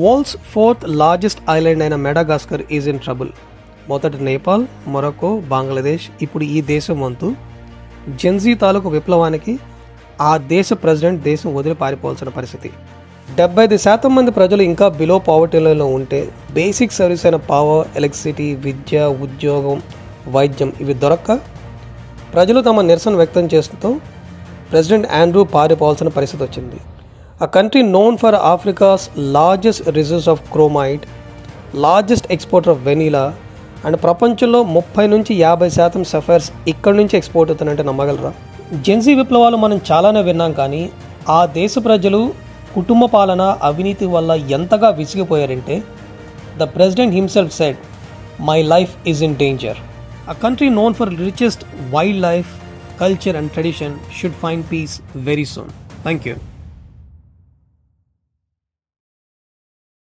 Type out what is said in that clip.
World's fourth largest island అయిన మెడాగాస్కర్ is in trouble. మొదట నేపాల్, మొరక్కో, బంగ్లాదేశ్, ఇప్పుడు ఈ దేశం వంతు. జెన్జీ తాలూకు విప్లవానికి ఆ దేశ ప్రెసిడెంట్ దేశం వదిలి పారిపోవాల్సిన పరిస్థితి. 75% మంది ప్రజలు ఇంకా బిలో పావర్టీలో ఉంటే బేసిక్ సర్వీస్ అయిన పవర్, ఎలక్ట్రిసిటీ, విద్య, ఉద్యోగం, వైద్యం ఇవి దొరక్క ప్రజలు తమ నిరసన వ్యక్తం చేస్తూ ప్రెసిడెంట్ ఆండ్రూ పారిపోవాల్సిన పరిస్థితి వచ్చింది. A country known for Africa's largest reserves of chromite, largest exporter of vanilla, and ప్రపంచంలో 30 నుంచి 50% సఫైర్స్ ఇక్కడి నుంచి ఎక్స్పోర్ట్ అవుతానంటే నమ్మగలరా? జెన్జీ విప్లవాలు మనం చాలానే విన్నాం, కానీ ఆ దేశ ప్రజలు కుటుంబ పాలన, అవినీతి వల్ల ఎంతగా విసిగిపోయారంటే the president himself said, my life is in danger. A country known for richest wildlife, culture and tradition should find peace very soon. Thank you.